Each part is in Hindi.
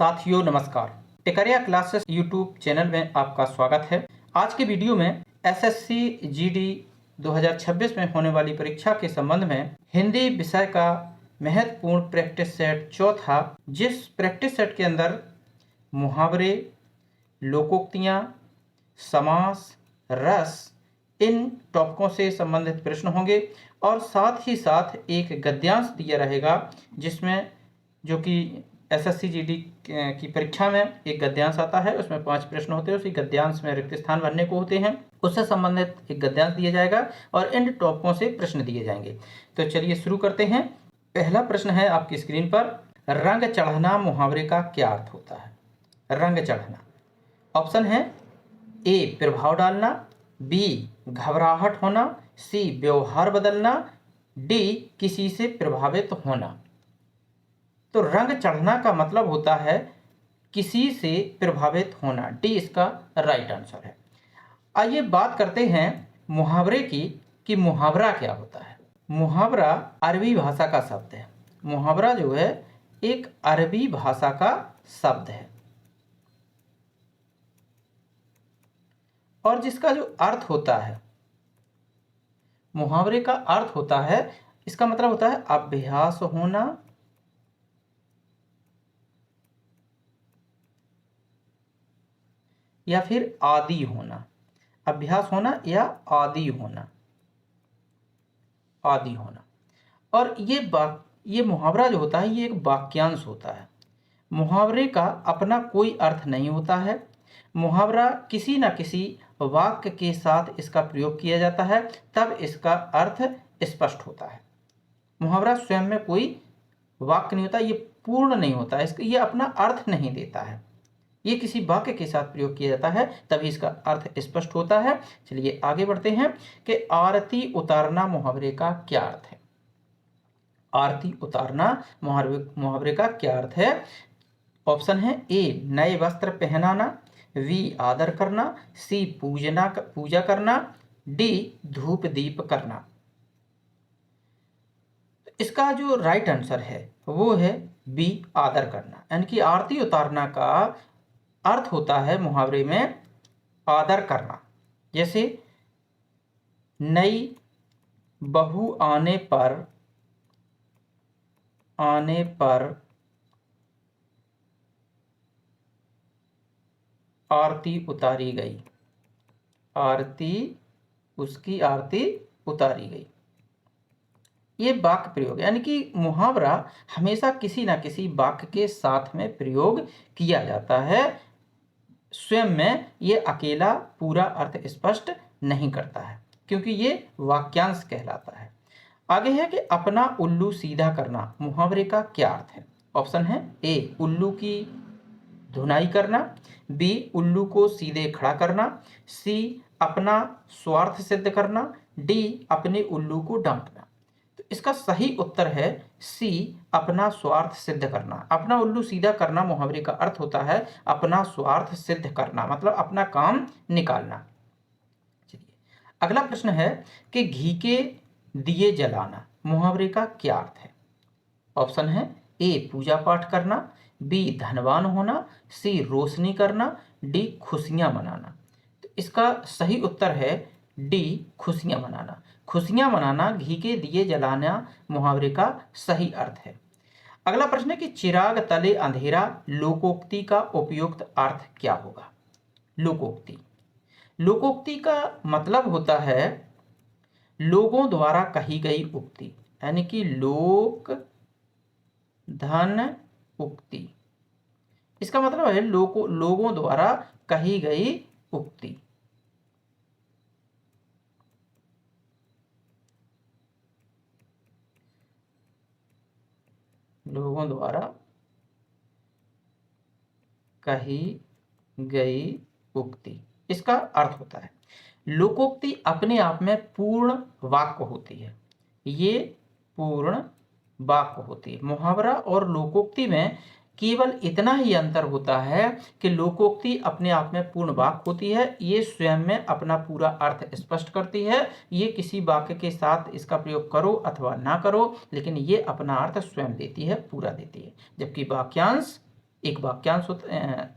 साथियों नमस्कार। टेकरिया क्लासेस यूट्यूब चैनल में आपका स्वागत है। आज के वीडियो में एसएससी जीडी 2026 में होने वाली परीक्षा के संबंध में हिंदी विषय का महत्वपूर्ण प्रैक्टिस सेट चौथा, जिस प्रैक्टिस सेट के अंदर मुहावरे, लोकोक्तियाँ, समास, रस, इन टॉपिकों से संबंधित प्रश्न होंगे और साथ ही साथ एक गद्यांश दिया रहेगा, जिसमें जो कि एसएससी जीडी की परीक्षा में एक गद्यांश आता है। उसमें 5 प्रश्न होते हैं। उसी गद्यांश में रिक्त स्थान भरने को होते हैं। उससे संबंधित एक गद्यांश दिया जाएगा और इन टॉपिकों से प्रश्न दिए जाएंगे। तो चलिए शुरू करते हैं। पहला प्रश्न है आपकी स्क्रीन पर, रंग चढ़ना मुहावरे का क्या अर्थ होता है? रंग चढ़ना। ऑप्शन है ए प्रभाव डालना, बी घबराहट होना, सी व्यवहार बदलना, डी किसी से प्रभावित होना। तो रंग चढ़ना का मतलब होता है किसी से प्रभावित होना। डी इसका राइट आंसर है। आइए बात करते हैं मुहावरे की कि मुहावरा क्या होता है। मुहावरा अरबी भाषा का शब्द है। मुहावरा जो है एक अरबी भाषा का शब्द है और जिसका जो अर्थ होता है, मुहावरे का अर्थ होता है, इसका मतलब होता है अभ्यास होना या फिर आदी होना। अभ्यास होना या आदी होना, आदी होना। और ये मुहावरा जो होता है ये एक वाक्यांश होता है। मुहावरे का अपना कोई अर्थ नहीं होता है। मुहावरा किसी न किसी वाक्य के साथ इसका प्रयोग किया जाता है, तब इसका अर्थ स्पष्ट होता है। मुहावरा स्वयं में कोई वाक्य नहीं होता, ये पूर्ण नहीं होता है, ये अपना अर्थ नहीं देता है। ये किसी वाक्य के साथ प्रयोग किया जाता है, तभी इसका अर्थ स्पष्ट होता है। चलिए आगे बढ़ते हैं कि आरती उतारना मुहावरे का क्या अर्थ है? आरती उतारना मुहावरे का क्या अर्थ है? ऑप्शन है ए नए वस्त्र पहनाना, बी आदर करना, सी पूजा करना, डी धूप दीप करना। इसका जो राइट आंसर है वो है बी आदर करना। यानी कि आरती उतारना का अर्थ होता है मुहावरे में आदर करना। जैसे नई बहू आने पर आरती उतारी गई, उसकी आरती उतारी गई। ये वाक्य प्रयोग यानी कि मुहावरा हमेशा किसी ना किसी वाक्य के साथ में प्रयोग किया जाता है। स्वयं में ये अकेला पूरा अर्थ स्पष्ट नहीं करता है, क्योंकि ये वाक्यांश कहलाता है। आगे है कि अपना उल्लू सीधा करना मुहावरे का क्या अर्थ है? ऑप्शन है ए उल्लू की धुनाई करना, बी उल्लू को सीधे खड़ा करना, सी अपना स्वार्थ सिद्ध करना, डी अपने उल्लू को डांटना। तो इसका सही उत्तर है सी अपना स्वार्थ सिद्ध करना। अपना उल्लू सीधा करना मुहावरे का अर्थ होता है अपना स्वार्थ सिद्ध करना, मतलब अपना काम निकालना। चलिए अगला प्रश्न है कि घी के दिए जलाना मुहावरे का क्या अर्थ है? ऑप्शन है ए पूजा पाठ करना, बी धनवान होना, सी रोशनी करना, डी खुशियां मनाना। तो इसका सही उत्तर है डी खुशियां मनाना। खुशियां मनाना घी के दिए जलाना मुहावरे का सही अर्थ है। अगला प्रश्न है कि चिराग तले अंधेरा लोकोक्ति का उपयुक्त अर्थ क्या होगा? लोकोक्ति का मतलब होता है लोगों द्वारा कही गई उक्ति, यानी कि लोक धन उक्ति। इसका मतलब है लोगों द्वारा कही गई उक्ति। लोगों द्वारा कही गई उक्ति, इसका अर्थ होता है। लोकोक्ति अपने आप में पूर्ण वाक्य होती है। ये पूर्ण वाक्य होती है। मुहावरा और लोकोक्ति में केवल इतना ही अंतर होता है कि लोकोक्ति अपने आप में पूर्ण वाक्य होती है। ये स्वयं में अपना पूरा अर्थ स्पष्ट करती है। ये किसी वाक्य के साथ इसका प्रयोग करो अथवा ना करो, लेकिन ये अपना अर्थ स्वयं देती है, पूरा देती है। जबकि वाक्यांश एक वाक्यांश होता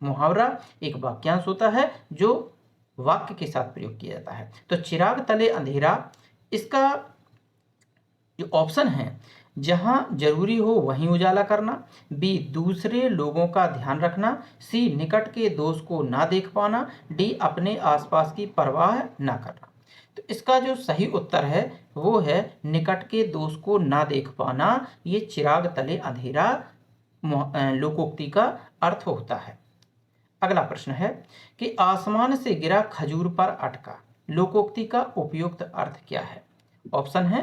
मुहावरा एक वाक्यांश होता है जो वाक्य के साथ प्रयोग किया जाता है। तो चिराग तले अंधेरा, इसका जो ऑप्शन है, जहां जरूरी हो वहीं उजाला करना, बी दूसरे लोगों का ध्यान रखना, सी निकट के दोष को ना देख पाना, डी अपने आसपास की परवाह ना करना। तो इसका जो सही उत्तर है वो है निकट के दोष को ना देख पाना। ये चिराग तले अंधेरा लोकोक्ति का अर्थ होता है। अगला प्रश्न है कि आसमान से गिरा खजूर पर अटका, लोकोक्ति का उपयुक्त अर्थ क्या है? ऑप्शन है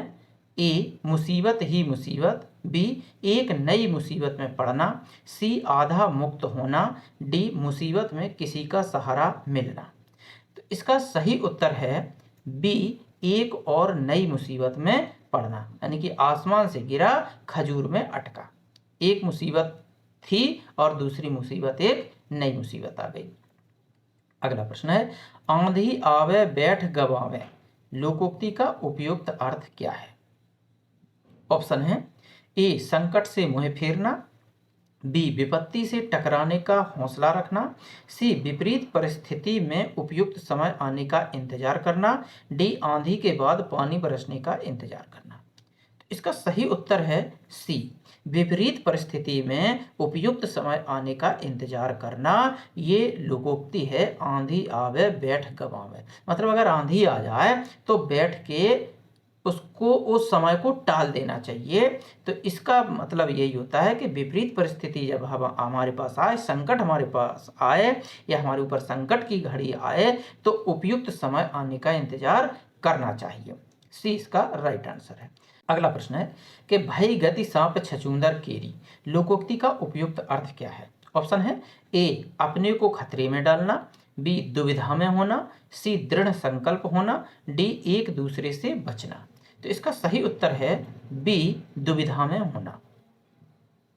ए मुसीबत ही मुसीबत, बी एक नई मुसीबत में पड़ना, सी आधा मुक्त होना, डी मुसीबत में किसी का सहारा मिलना। तो इसका सही उत्तर है बी एक और नई मुसीबत में पड़ना, यानी कि आसमान से गिरा खजूर में अटका। एक मुसीबत थी और दूसरी मुसीबत एक नई मुसीबत आ गई। अगला प्रश्न है आंधी आवे बैठ गवावे, लोकोक्ति का उपयुक्त अर्थ क्या है? ऑप्शन है ए संकट से मुंह फेरना, बी विपत्ति से टकराने का हौसला रखना, सी विपरीत परिस्थिति में उपयुक्त समय आने का इंतजार करना, डी आंधी के बाद पानी बरसने का इंतजार करना। तो इसका सही उत्तर है सी विपरीत परिस्थिति में उपयुक्त समय आने का इंतजार करना। ये लोकोक्ति है आंधी आवे बैठ गवावे, मतलब अगर आंधी आ जाए तो बैठ के उसको उस समय को टाल देना चाहिए। तो इसका मतलब यही होता है कि विपरीत परिस्थिति जब हमारे पास आए, संकट हमारे पास आए या हमारे ऊपर संकट की घड़ी आए तो उपयुक्त समय आने का इंतजार करना चाहिए। सी इसका राइट आंसर है। अगला प्रश्न है कि भई गति सांप छछूंदर केरी, लोकोक्ति का उपयुक्त अर्थ क्या है? ऑप्शन है ए अपने को खतरे में डालना, बी दुविधा में होना, सी दृढ़ संकल्प होना, डी एक दूसरे से बचना। तो इसका सही उत्तर है बी दुविधा में होना।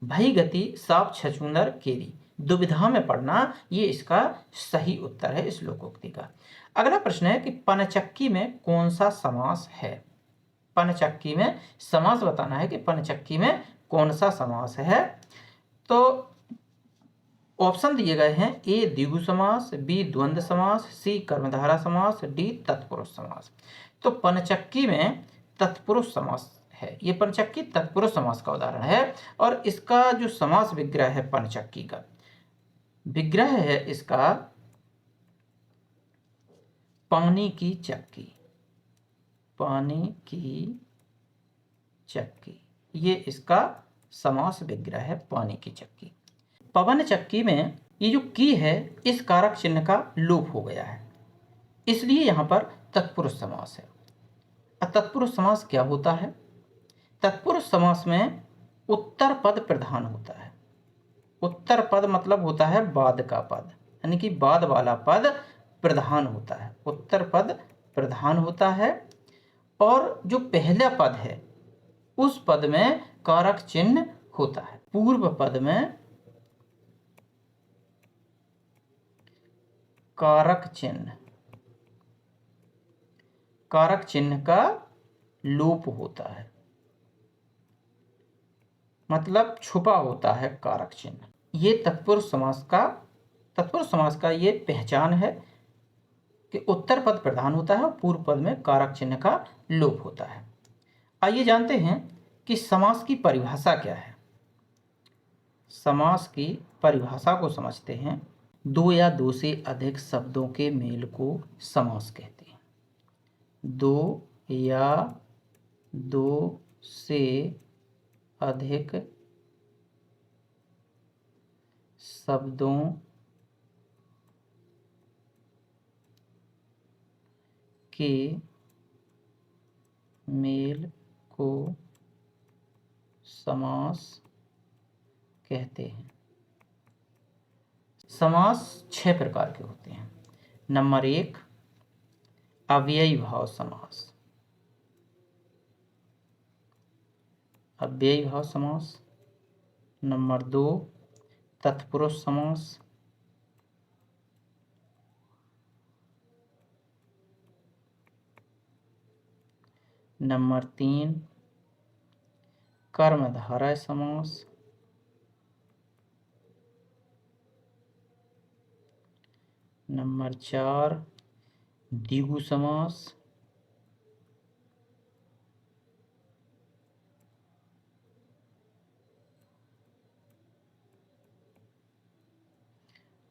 भई गति सांप छछूंदर केरी, दुविधा में पड़ना, ये इसका सही उत्तर है इस लोकोक्ति का। अगला प्रश्न है कि पनचक्की में कौन सा समास है? पनचक्की में समास बताना है कि पनचक्की में कौन सा समास है। तो ऑप्शन दिए गए हैं ए द्विगु समास, बी द्वंद्व समास, सी कर्मधारा समास, डी तत्पुरुष समास। तो पनचक्की में तत्पुरुष समास है, ये पनचक्की तत्पुरुष समास का उदाहरण है। और इसका जो समास विग्रह है, पनचक्की का विग्रह है इसका पानी की चक्की, पानी की चक्की, ये इसका समास विग्रह है, पानी की चक्की। पवन चक्की में ये जो की है इस कारक चिन्ह का लोप हो गया है, इसलिए यहां पर तत्पुरुष समास है। तत्पुरुष समास क्या होता है? तत्पुरुष समास में उत्तर पद प्रधान होता है। उत्तर पद मतलब होता है बाद का पद, यानी कि बाद वाला पद प्रधान होता है, उत्तर पद प्रधान होता है। और जो पहला पद है उस पद में कारक चिन्ह होता है। पूर्व पद में कारक चिन्ह का लोप होता है, मतलब छुपा होता है कारक चिन्ह। ये तत्पुरुष समास का ये पहचान है कि उत्तर पद प्रधान होता है और पूर्व पद में कारक चिन्ह का लोप होता है। आइए जानते हैं कि समास की परिभाषा क्या है। समास की परिभाषा को समझते हैं। दो या दो से अधिक शब्दों के मेल को समास कहते हैं। दो या दो से अधिक शब्दों के मेल को समास कहते हैं। समास 6 प्रकार के होते हैं। नंबर 1 अव्ययी भाव समास, अव्ययी भाव समास। नंबर 2 तत्पुरुष समास। नंबर 3 कर्मधारय समास। नंबर 4 द्विगु समास।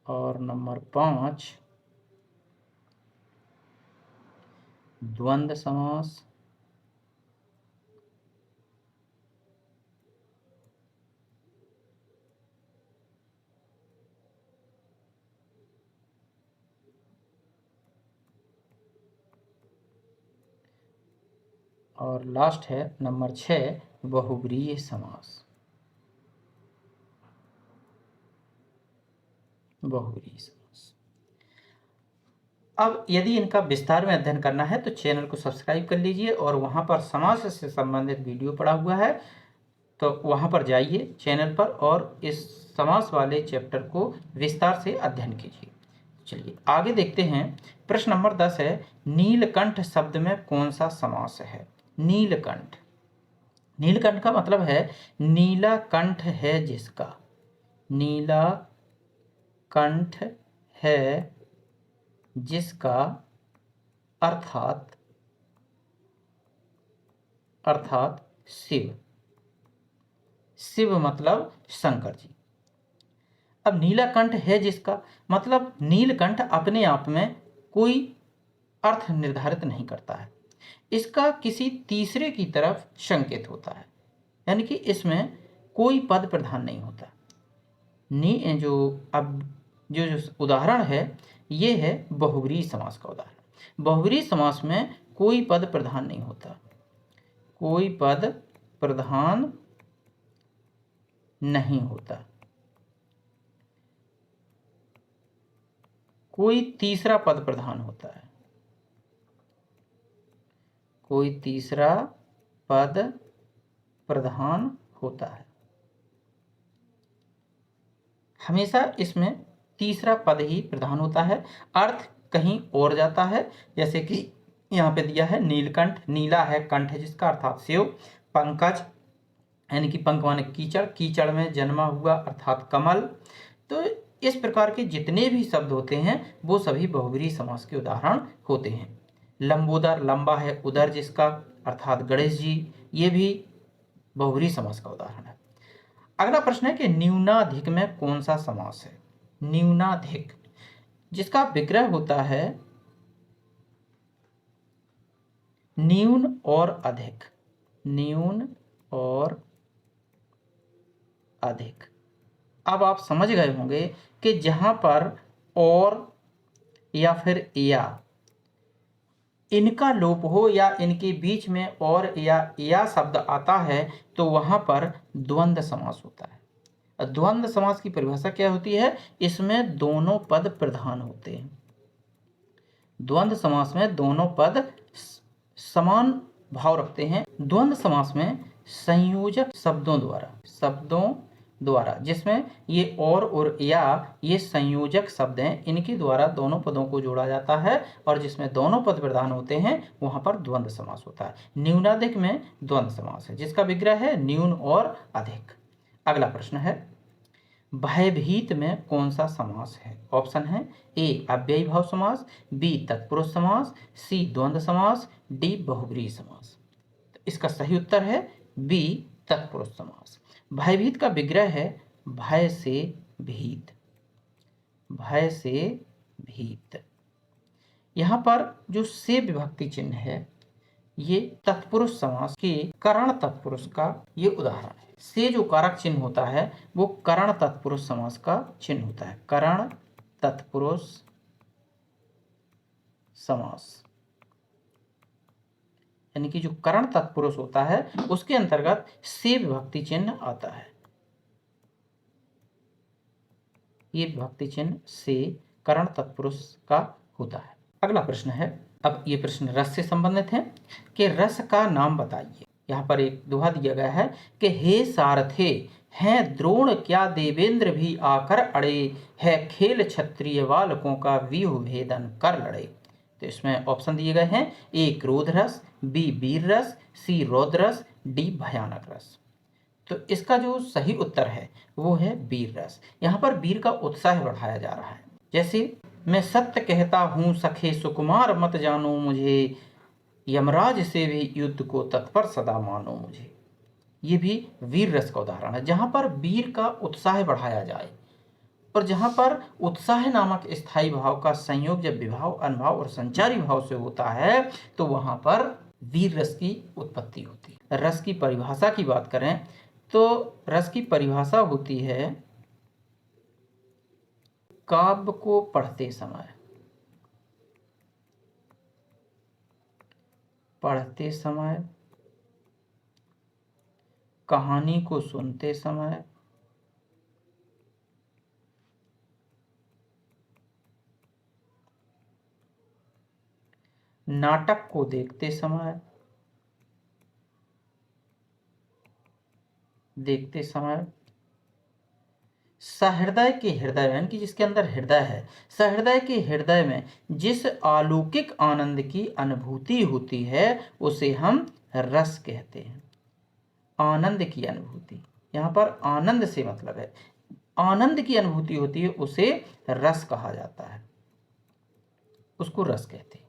और नंबर 5 द्वंद्व समास। और लास्ट है नंबर 6 बहुब्रीहि समास। बहुब्रीहि समास। अब यदि इनका विस्तार में अध्ययन करना है तो चैनल को सब्सक्राइब कर लीजिए और वहां पर समास से संबंधित वीडियो पड़ा हुआ है, तो वहां पर जाइए चैनल पर और इस समास वाले चैप्टर को विस्तार से अध्ययन कीजिए। चलिए आगे देखते हैं। प्रश्न नंबर 10 है, नीलकंठ शब्द में कौन सा समास है? नीलकंठ। नीलकंठ का मतलब है नीला कंठ है जिसका। नीला कंठ है जिसका अर्थात शिव। शिव मतलब शंकर जी। अब नीलकंठ है जिसका मतलब नीलकंठ अपने आप में कोई अर्थ निर्धारित नहीं करता है, इसका किसी तीसरे की तरफ संकेत होता है, यानी कि इसमें कोई पद प्रधान नहीं होता। जो उदाहरण है ये है बहुब्रीहि समास का उदाहरण। बहुब्रीहि समास में कोई पद प्रधान नहीं होता, कोई पद प्रधान नहीं होता, कोई तीसरा पद प्रधान होता है, कोई तीसरा पद प्रधान होता है। हमेशा इसमें तीसरा पद ही प्रधान होता है, अर्थ कहीं और जाता है। जैसे कि यहाँ पे दिया है नीलकंठ, नीला है कंठ है जिसका अर्थात शिव। पंकज यानी कि पंख माने कीचड़, कीचड़ में जन्मा हुआ अर्थात कमल। तो इस प्रकार के जितने भी शब्द होते हैं वो सभी बहुब्रीहि समास के उदाहरण होते हैं। लंबोदर, लंबा है उदर जिसका अर्थात गणेश जी, ये भी बहुब्रीहि समास का उदाहरण है। अगला प्रश्न है कि न्यूनाधिक में कौन सा समास है? न्यूनाधिक जिसका विग्रह होता है न्यून और अधिक। न्यून और अधिक। अब आप समझ गए होंगे कि जहां पर और या फिर या इनका लोप हो या इनके बीच में और या शब्द आता है तो वहां पर द्वंद्व समास होता है। द्वंद्व समास की परिभाषा क्या होती है? इसमें दोनों पद प्रधान होते हैं। द्वंद्व समास में दोनों पद समान भाव रखते हैं। द्वंद्व समास में संयोजक शब्दों द्वारा जिसमें ये और या ये संयोजक शब्द हैं, इनके द्वारा दोनों पदों को जोड़ा जाता है और जिसमें दोनों पद प्रधान होते हैं वहां पर द्वंद्व समास होता है। न्यूनाधिक में द्वंद्व समास है जिसका विग्रह है न्यून और अधिक। अगला प्रश्न है, भयभीत में कौन सा समास है? ऑप्शन है ए अव्ययी भाव समास, बी तत्पुरुष समास, सी द्वंद्व समास, डी बहुब्रीहि समास। तो इसका सही उत्तर है बी तत्पुरुष समास। भयभीत का विग्रह है भय से भीत। भय से भीत। यहां पर जो से विभक्ति चिन्ह है ये तत्पुरुष समास के करण तत्पुरुष का ये उदाहरण है। से जो कारक चिन्ह होता है वो करण तत्पुरुष समास का चिन्ह होता है। करण तत्पुरुष समास यानी कि जो करण तत्पुरुष होता है उसके अंतर्गत से विभक्ति चिन्ह आता है। ये विभक्ति चिन्ह से करण तत्पुरुष का होता है। अगला प्रश्न है, अब ये प्रश्न रस से संबंधित है कि रस का नाम बताइए। यहाँ पर एक दोहा दिया गया है कि हे सारथे हैं द्रोण क्या देवेंद्र भी आकर अड़े, है खेल क्षत्रिय बालकों का व्यूह भेदन कर लड़े। तो इसमें ऑप्शन दिए गए हैं ए क्रोध रस, बी वीर रस, सी रौद्र रस, डी भयानक रस। तो इसका जो सही उत्तर है वो है वीर रस। यहाँ पर वीर का उत्साह बढ़ाया जा रहा है। जैसे मैं सत्य कहता हूँ सखे सुकुमार मत जानो मुझे, यमराज से भी युद्ध को तत्पर सदा मानो मुझे। ये भी वीर रस का उदाहरण है, जहाँ पर वीर का उत्साह बढ़ाया जाए और जहाँ पर उत्साह नामक स्थायी भाव का संयोग जब विभाव, अनुभाव और संचारी भाव से होता है तो वहाँ पर वीर रस की उत्पत्ति होती है। रस की परिभाषा की बात करें तो रस की परिभाषा होती है काव्य को पढ़ते समय, कहानी को सुनते समय, नाटक को देखते समय, सहृदय के हृदय में, यानी कि जिसके अंदर हृदय है, सहृदय के हृदय में जिस अलौकिक आनंद की अनुभूति होती है उसे हम रस कहते हैं। आनंद की अनुभूति, यहाँ पर आनंद से मतलब है आनंद की अनुभूति होती है, उसे रस कहा जाता है, उसको रस कहते हैं।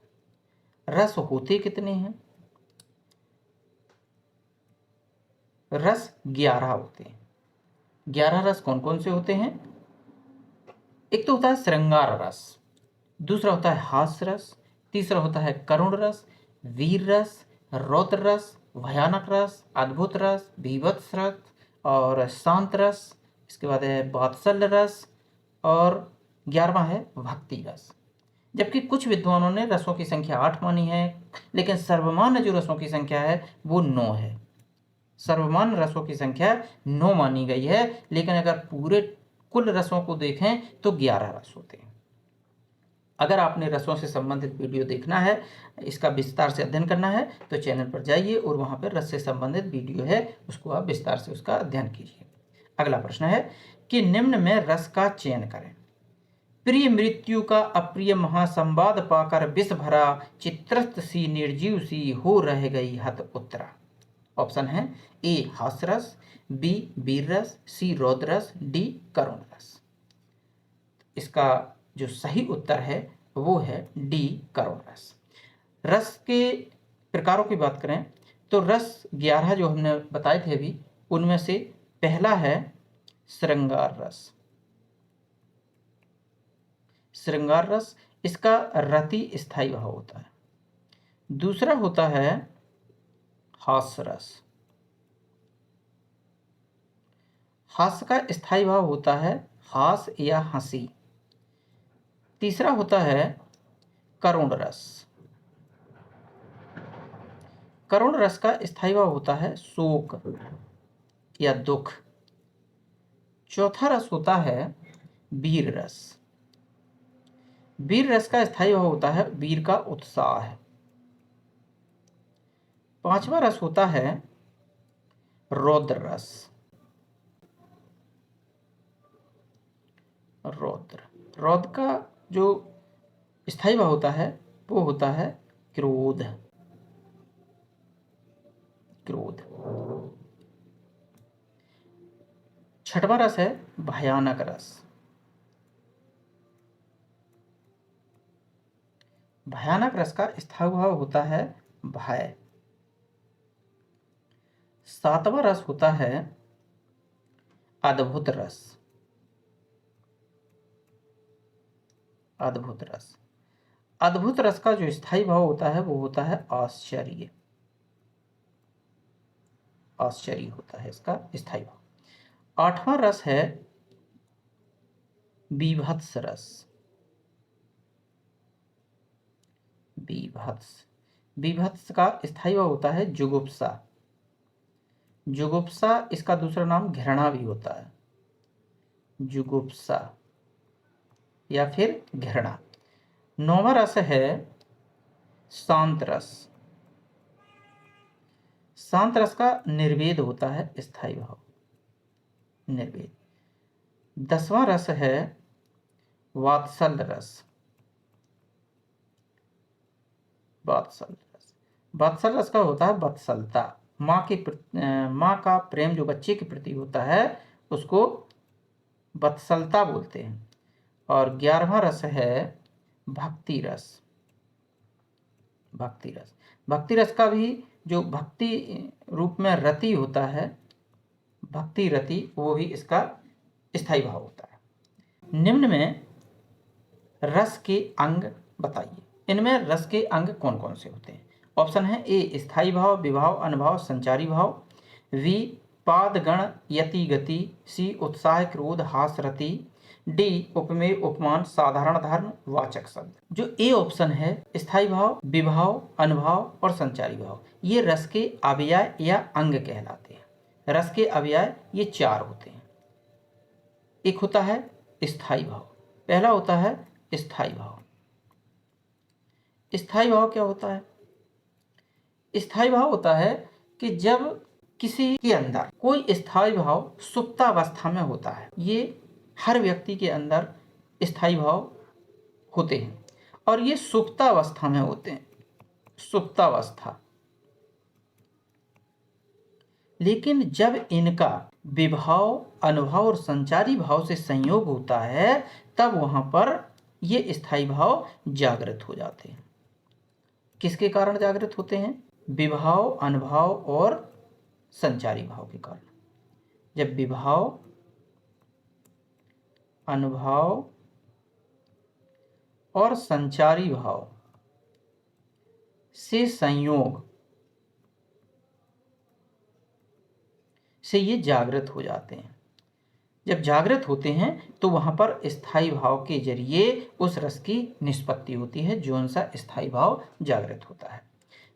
रस होते कितने हैं? रस 11 होते हैं। 11 रस कौन कौन से होते हैं? एक तो होता है श्रृंगार रस, दूसरा होता है हास्य रस, तीसरा होता है करुण रस, वीर रस, रौद्र रस, भयानक रस, अद्भुत रस, बीभत्स रस और शांत रस। इसके बाद है वात्सल्य रस और 11वां है भक्ति रस। जबकि कुछ विद्वानों ने रसों की संख्या 8 मानी है, लेकिन सर्वमान्य जो रसों की संख्या है वो 9 है। सर्वमान्य रसों की संख्या 9 मानी गई है, लेकिन अगर पूरे कुल रसों को देखें तो 11 रस होते हैं। अगर आपने रसों से संबंधित वीडियो देखना है, इसका विस्तार से अध्ययन करना है तो चैनल पर जाइए और वहाँ पर रस से संबंधित वीडियो है, उसको आप विस्तार से उसका अध्ययन कीजिए। अगला प्रश्न है कि निम्न में रस का चयन करें। प्रिय मृत्यु का अप्रिय महासंवाद पाकर विष भरा, चित्रस्त सी निर्जीव सी हो रह गई हत उत्तरा। ऑप्शन है ए हास्य रस, बी वीर रस, सी रौद्र रस, डी करुण रस। इसका जो सही उत्तर है वो है डी करुण रस। रस के प्रकारों की बात करें तो रस 11 जो हमने बताए थे अभी, उनमें से पहला है श्रृंगार रस। श्रृंगार रस, इसका रति स्थायी भाव होता है। दूसरा होता है हास्य रस, हास्य का स्थायी भाव होता है हास या हंसी। तीसरा होता है करुण रस, करुण रस का स्थायी भाव होता है शोक या दुख। चौथा रस होता है वीर रस, वीर रस का स्थायी भाव होता है वीर का उत्साह। पांचवा रस होता है रौद्र रस, रौद्र का जो स्थायी भाव होता है वो होता है क्रोध। छठवां रस है भयानक रस, भयानक रस का स्थायी भाव होता है भय। सातवां रस होता है अद्भुत रस, अद्भुत रस। अद्भुत रस का जो स्थायी भाव होता है वो होता है आश्चर्य, आश्चर्य होता है इसका स्थायी भाव। आठवां रस है बीभत्स रस, बीभत्स का स्थायी भाव होता है जुगुप्सा, जुगुप्सा इसका दूसरा नाम घृणा भी होता है, जुगुप्सा या फिर घृणा। नौवां रस है शांत रस, शांत रस का निर्वेद होता है स्थायी भाव, निर्वेद। 10वां रस है वात्सल्य रस, वात्सल्य रस। वात्सल्य रस का होता है वत्सलता, माँ का प्रेम जो बच्चे के प्रति होता है उसको वत्सलता बोलते हैं। और 11वां रस है भक्ति रस। भक्ति रस, भक्ति रस का भी जो भक्ति रूप में रति होता है, भक्ति रति, वो भी इसका स्थायी भाव होता है। निम्न में रस के अंग बताइए। इनमें रस के अंग कौन कौन से होते हैं? ऑप्शन है ए स्थायी भाव, विभाव, अनुभाव, संचारी भाव, बी पाद गण यति गति, सी उत्साह क्रोध हास रति, डी उपमेय उपमान साधारण धर्म वाचक शब्द। जो ए ऑप्शन है स्थायी भाव, विभाव, अनुभाव और संचारी भाव, ये रस के अवयव या अंग कहलाते हैं। रस के अवयव ये 4 होते हैं। एक होता है स्थायी भाव, पहला होता है स्थायी भाव। स्थायी भाव क्या होता है? स्थायी भाव होता है कि जब किसी के अंदर कोई स्थायी भाव सुप्तावस्था में होता है। ये हर व्यक्ति के अंदर स्थायी भाव होते हैं और ये सुप्तावस्था में होते हैं, सुप्तावस्था। लेकिन जब इनका विभाव, अनुभाव और संचारी भाव से संयोग होता है, तब वहां पर ये स्थायी भाव जागृत हो जाते हैं। किसके कारण जागृत होते हैं? विभाव, अनुभाव और संचारी भाव के कारण। जब विभाव, अनुभाव और संचारी भाव से संयोग से ये जागृत हो जाते हैं। जब जागृत होते हैं तो वहां पर स्थायी भाव के जरिए उस रस की निष्पत्ति होती है, जो सा स्थायी भाव जागृत होता है।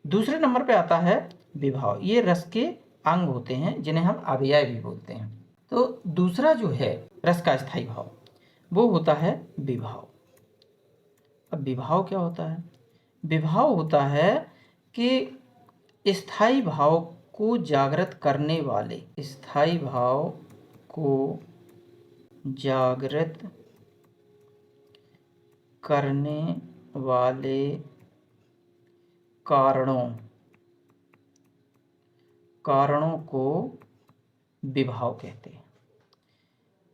दूसरे नंबर पे आता है विभाव। ये रस के अंग होते हैं जिन्हें हम अवयव भी बोलते हैं। तो दूसरा जो है रस का स्थायी भाव, वो होता है विभाव। अब विभाव क्या होता है? विभाव होता है कि स्थायी भाव को जागृत करने वाले, स्थायी भाव को जागृत करने वाले कारणों को विभाव कहते हैं।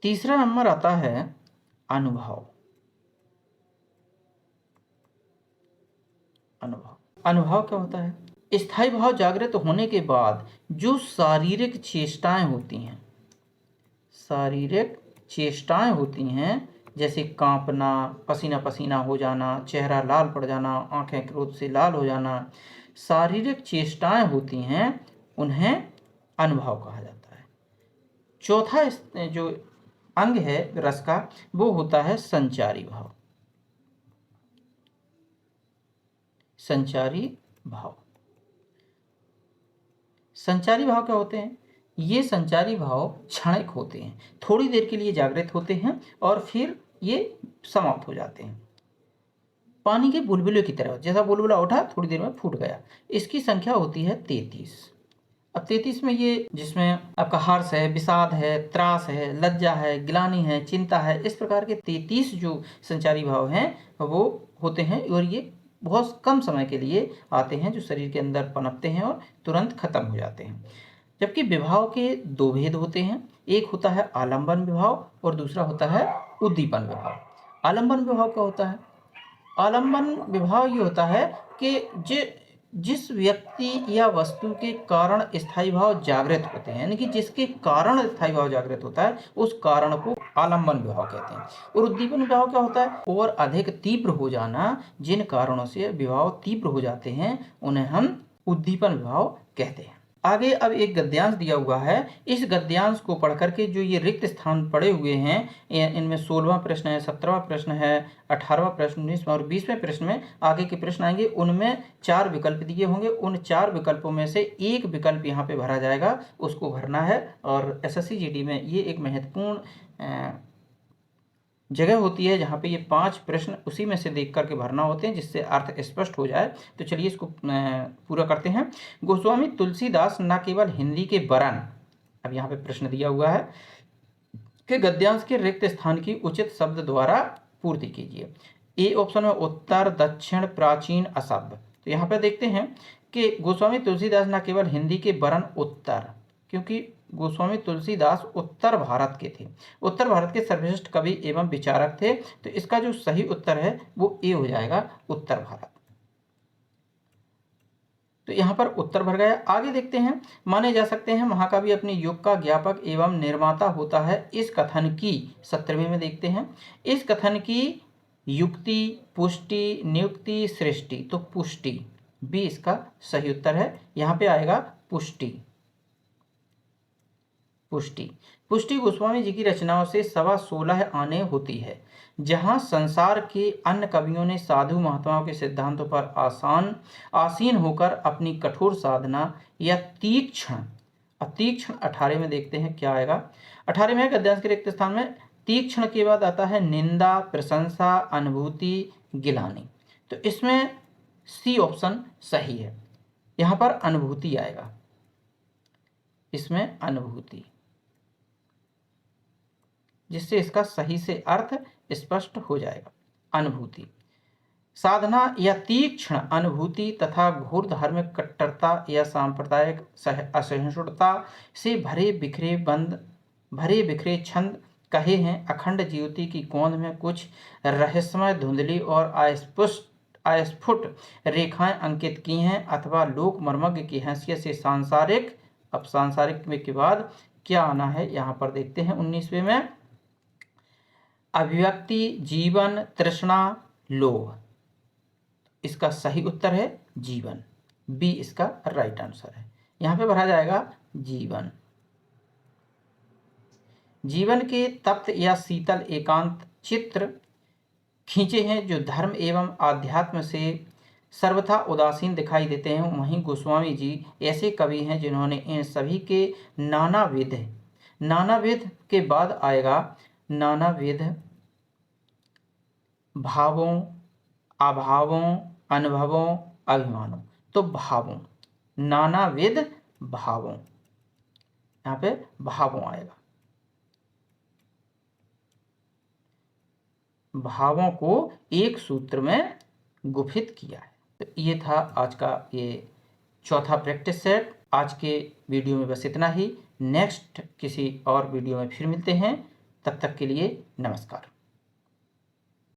तीसरा नंबर आता है अनुभाव। अनुभाव क्या होता है? स्थायी भाव जागृत होने के बाद जो शारीरिक चेष्टाएं होती हैं, शारीरिक चेष्टाएं होती हैं, जैसे कांपना, पसीना पसीना हो जाना, चेहरा लाल पड़ जाना, आंखें क्रोध से लाल हो जाना, शारीरिक चेष्टाएं होती हैं, उन्हें अनुभाव कहा जाता है। चौथा जो अंग है रस का, वो होता है संचारी भाव। संचारी भाव, संचारी भाव क्या होते हैं? ये संचारी भाव क्षणिक होते हैं, थोड़ी देर के लिए जागृत होते हैं और फिर ये समाप्त हो जाते हैं। पानी के बुलबुले की तरह, जैसा बुलबुला उठा थोड़ी देर में फूट गया। इसकी संख्या होती है 33। अब 33 में ये, जिसमें आपका हर्ष है, विषाद है, त्रास है, लज्जा है, ग्लानि है, चिंता है, इस प्रकार के 33 जो संचारी भाव हैं वो होते हैं और ये बहुत कम समय के लिए आते हैं, जो शरीर के अंदर पनपते हैं और तुरंत खत्म हो जाते हैं। जबकि विभाव के 2 भेद होते हैं, एक होता है आलंबन विभाव और दूसरा होता है उद्दीपन विभाव। आलंबन विभाव क्या होता है? आलंबन विभाव ये होता है कि जिस व्यक्ति या वस्तु के कारण स्थायी भाव जागृत होते हैं, यानी कि जिसके कारण स्थायी भाव जागृत होता है, उस कारण को आलंबन विभाव कहते हैं। और उद्दीपन विभाव क्या होता है? और अधिक तीव्र हो जाना, जिन कारणों से विभाव तीव्र हो जाते हैं उन्हें हम उद्दीपन विभाव कहते हैं। आगे अब एक गद्यांश दिया हुआ है। इस गद्यांश को पढ़ करके जो ये रिक्त स्थान पड़े हुए हैं, इनमें 16वां प्रश्न है, 17वां प्रश्न है, 18वां प्रश्न, 19वां और 20वें प्रश्न में आगे के प्रश्न आएंगे। उनमें 4 विकल्प दिए होंगे। उन 4 विकल्पों में से एक विकल्प यहाँ पे भरा जाएगा, उसको भरना है। और एसएससी जीडी में ये एक महत्वपूर्ण जगह होती है जहाँ पे ये 5 प्रश्न उसी में से देख करके भरना होते हैं, जिससे अर्थ स्पष्ट हो जाए। तो चलिए इसको पूरा करते हैं। गोस्वामी तुलसीदास न केवल हिंदी के वरन, अब यहाँ पे प्रश्न दिया हुआ है कि गद्यांश के रिक्त स्थान की उचित शब्द द्वारा पूर्ति कीजिए। ए ऑप्शन में उत्तर, दक्षिण, प्राचीन, असभ्य। तो यहाँ पे देखते हैं कि गोस्वामी तुलसीदास न केवल हिंदी के वरन उत्तर, क्योंकि गोस्वामी तुलसीदास उत्तर भारत के थे। उत्तर भारत के सर्वश्रेष्ठ कवि एवं विचारक थे। तो इसका जो सही उत्तर है वो ए हो जाएगा, उत्तर भारत। तो यहाँ पर उत्तर भर गया। आगे देखते हैं, माने जा सकते हैं महाकवि अपने युग का ज्ञापक एवं निर्माता होता है। इस कथन की 17वें में देखते हैं, इस कथन की युक्ति, पुष्टि, नियुक्ति, सृष्टि। तो पुष्टि, बी इसका सही उत्तर है। यहाँ पे आएगा पुष्टि। पुष्टि पुष्टि गोस्वामी जी की रचनाओं से 16.25 आने होती है। जहां संसार के अन्य कवियों ने साधु महात्माओं के सिद्धांतों पर आसीन होकर अपनी कठोर साधना या तीक्ष्ण 18 में देखते हैं क्या आएगा। 18 में गद्यांश के रिक्त स्थान में तीक्ष्ण के बाद आता है निंदा, प्रशंसा, अनुभूति, गिलानी। तो इसमें सी ऑप्शन सही है, यहां पर अनुभूति आएगा, इसमें अनुभूति, जिससे इसका सही से अर्थ स्पष्ट हो जाएगा। अनुभूति, साधना या तीक्ष्ण अनुभूति तथा घोर धार्मिक कट्टरता या सांप्रदायिक असहिष्णुता से भरे बिखरे छंद कहे हैं। अखंड ज्योति की गोंद में कुछ रहस्यमय, धुंधली और अस्फुट रेखाएं अंकित की हैं, अथवा लोक मर्मज्ञ की हैसियत से सांसारिक। अब सांसारिक में के बाद क्या आना है यहाँ पर देखते हैं 19वें में, अभिव्यक्ति, जीवन, तृष्णा, लोभ। इसका सही उत्तर है जीवन, बी इसका राइट आंसर है। यहां पे भरा जाएगा जीवन। जीवन के तप्त या शीतल एकांत चित्र खींचे हैं जो धर्म एवं आध्यात्म से सर्वथा उदासीन दिखाई देते हैं। वहीं गोस्वामी जी ऐसे कवि हैं जिन्होंने इन सभी के नानाविध के बाद आएगा नानाविध भावों, अभावों, अनुभवों, अभिमानों। तो भावों, नानाविध भावों, यहाँ पे भावों आएगा, भावों को एक सूत्र में गुफित किया है। तो ये था आज का ये चौथा प्रैक्टिस सेट। आज के वीडियो में बस इतना ही। नेक्स्ट किसी और वीडियो में फिर मिलते हैं, तब तक के लिए नमस्कार।